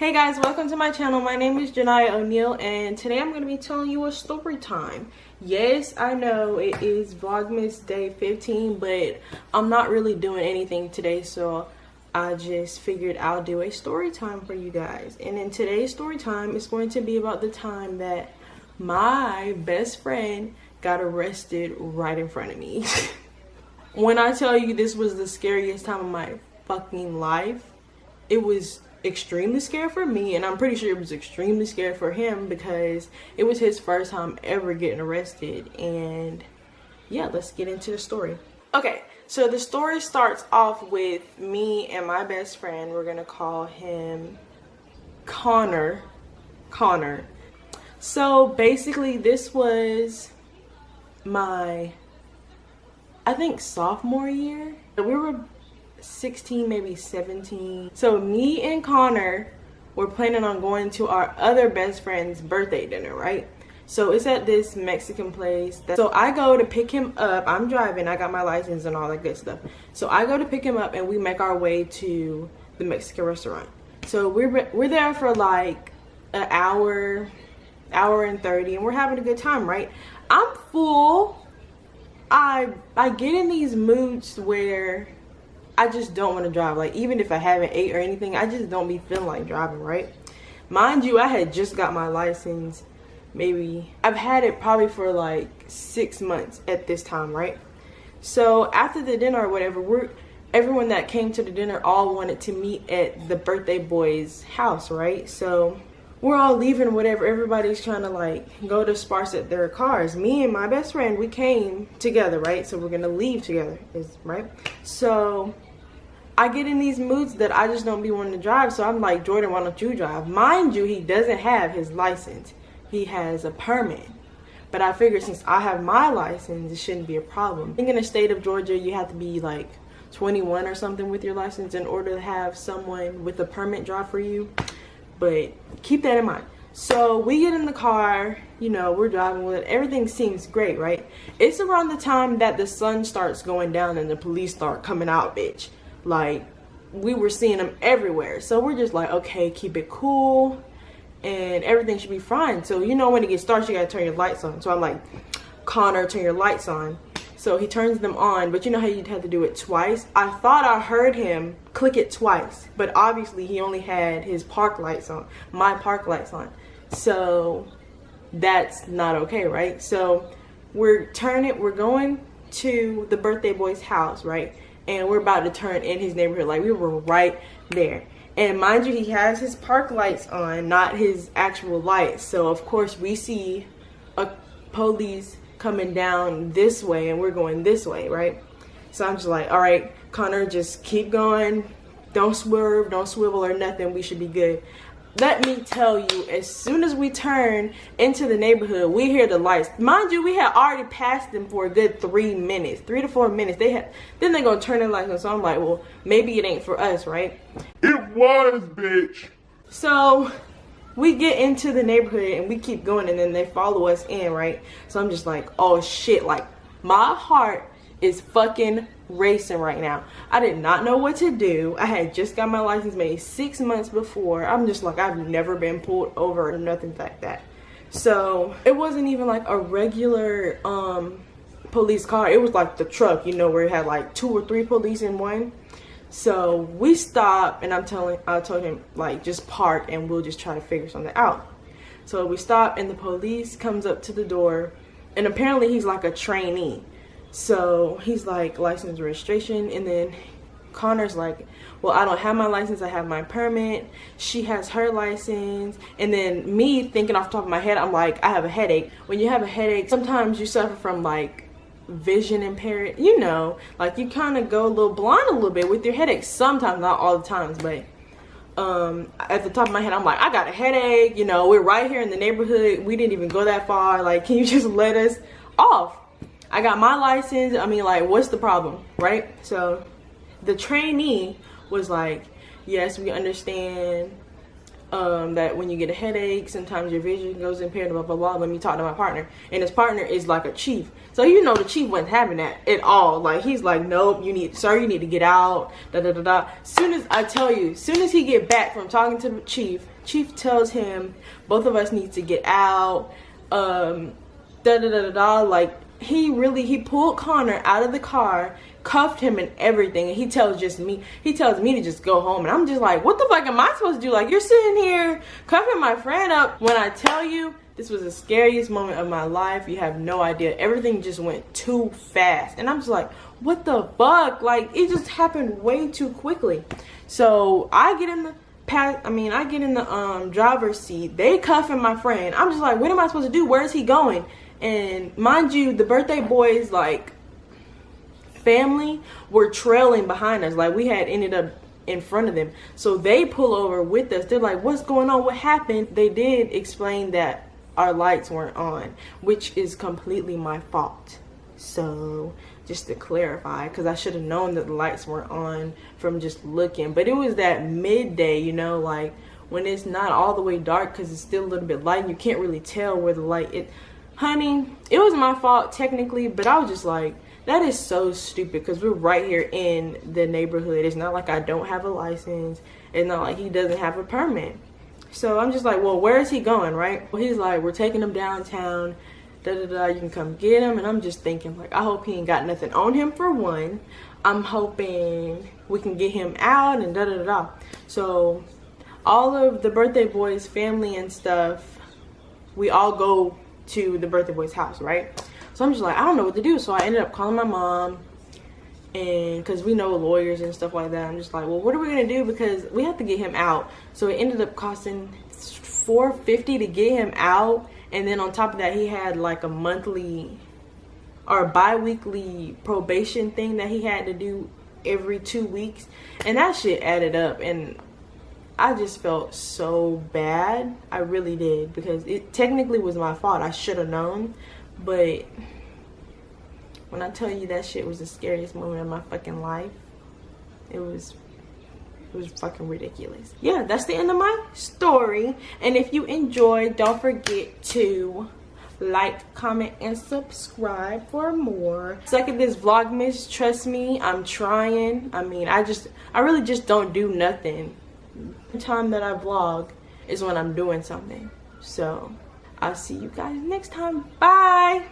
Hey guys, welcome to my channel. My name is Jania O'Neal and today I'm going to be telling you a story time. Yes, I know it is Vlogmas day 15, but I'm not really doing anything today, so I just figured I'll do a story time for you guys. And in today's story time, it's going to be about the time that my best friend got arrested right in front of me. When I tell you this was the scariest time of my fucking life, it was extremely scared for me, and I'm pretty sure it was extremely scared for him because it was his first time ever getting arrested. And yeah, let's get into the story. Okay, so the story starts off with me and my best friend. We're gonna call him Connor. So basically this was my, I think, sophomore year. We were 16, maybe 17. So me and Connor were planning on going to our other best friend's birthday dinner, right? So it's at this Mexican place. So I go to pick him up. I'm driving, I got my license and all that good stuff. So I go to pick him up and we make our way to the Mexican restaurant. So we're there for like an hour and 30, and we're having a good time, right? I'm full. I get in these moods where I just don't want to drive. Like, even if I haven't ate or anything, I just don't be feeling like driving, right? Mind you, I had just got my license. Maybe I've had it probably for like 6 months at this time, right? So after the dinner or whatever, everyone that came to the dinner all wanted to meet at the birthday boy's house, right? So we're all leaving, whatever. Everybody's trying to like go to sparse at their cars. Me and my best friend, we came together, right? So we're gonna leave together, right? So I get in these moods that I just don't be wanting to drive. So I'm like, Jordan, why don't you drive? Mind you, he doesn't have his license. He has a permit. But I figured since I have my license, it shouldn't be a problem. I think in the state of Georgia, you have to be like 21 or something with your license in order to have someone with a permit drive for you. But keep that in mind. So we get in the car, you know, we're driving with it. Everything seems great, right? It's around the time that the sun starts going down and the police start coming out, bitch. Like, we were seeing them everywhere. So we're just like, okay, keep it cool and everything should be fine. So, you know, when it gets dark, you gotta turn your lights on. So I'm like, Connor, turn your lights on. So he turns them on, but you know how you'd have to do it twice? I thought I heard him click it twice, but obviously he only had his park lights on, my park lights on. So that's not okay, right? So we're going to the birthday boy's house, right? And we're about to turn in his neighborhood. Like, we were right there. And mind you, he has his park lights on, not his actual lights. So of course we see a police coming down this way and we're going this way, right? So I'm just like, all right, Connor, just keep going, don't swerve, don't swivel or nothing, we should be good. Let me tell you, as soon as we turn into the neighborhood, we hear the lights. Mind you, we had already passed them for a good 3 to 4 minutes. Then they're gonna turn the lights on. So I'm like, well, maybe it ain't for us, right? It was, bitch. So we get into the neighborhood and we keep going, and then they follow us in, right? So I'm just like, oh shit, like my heart is fucking racing right now. I did not know what to do. I had just got my license maybe 6 months before. I'm just like, I've never been pulled over or nothing like that. So it wasn't even like a regular police car. It was like the truck, you know, where it had like 2 or 3 police in one. So we stopped, and I told him, like, just park and we'll just try to figure something out. So we stop and the police comes up to the door, and apparently he's like a trainee. So he's like, license, registration, and then Connor's like, well, I don't have my license, I have my permit. She has her license. And then me thinking off the top of my head, I'm like, I have a headache. When you have a headache, sometimes you suffer from like vision impaired, you know, like you kind of go a little blind a little bit with your headache sometimes, not all the times. But at the top of my head, I'm like, I got a headache, you know, we're right here in the neighborhood, we didn't even go that far, like, can you just let us off? I got my license, I mean, like, what's the problem, right? So the trainee was like, yes, we understand, that when you get a headache, sometimes your vision goes impaired, blah blah blah. Let me talk to my partner. And his partner is like a chief, so you know the chief wasn't having that at all. Like, he's like, nope, you need to get out, da da da da. Soon as he get back from talking to the chief tells him both of us need to get out, da da da da da. Like, he pulled Connor out of the car, cuffed him and everything, and he tells me to just go home. And I'm just like, what the fuck am I supposed to do? Like, you're sitting here cuffing my friend up. When I tell you, this was the scariest moment of my life. You have no idea. Everything just went too fast, and I'm just like, what the fuck? Like, it just happened way too quickly. So I get in the driver's seat. They cuffing my friend. I'm just like, what am I supposed to do? Where is he going? And mind you, the birthday boys, like, family were trailing behind us. Like, we had ended up in front of them, so they pull over with us. They're like, what's going on? What happened? They did explain that our lights weren't on, which is completely my fault. So just to clarify, because I should have known that the lights weren't on from just looking. But it was that midday, you know, like when it's not all the way dark, because it's still a little bit light and you can't really tell where the light is. Honey, it was my fault technically, but I was just like, that is so stupid, because we're right here in the neighborhood. It's not like I don't have a license. It's not like he doesn't have a permit. So I'm just like, well, where is he going, right? Well, he's like, we're taking him downtown, da da da, you can come get him. And I'm just thinking, like, I hope he ain't got nothing on him, for one. I'm hoping we can get him out and da da da da. So all of the birthday boy's family and stuff, we all go to the birthday boy's house, right? So I'm just like, I don't know what to do. So I ended up calling my mom, and because we know lawyers and stuff like that, I'm just like, well, what are we gonna do? Because we have to get him out. So it ended up costing $450 to get him out, and then on top of that, he had like a monthly or bi-weekly probation thing that he had to do every 2 weeks, and that shit added up. And I just felt so bad. I really did, because it technically was my fault. I should have known. But when I tell you that shit was the scariest moment of my fucking life, it was fucking ridiculous. Yeah, that's the end of my story. And if you enjoyed, don't forget to like, comment, and subscribe for more. Second, this Vlogmas, trust me, I'm trying. I mean, I really just don't do nothing. The time that I vlog is when I'm doing something. So I'll see you guys next time. Bye.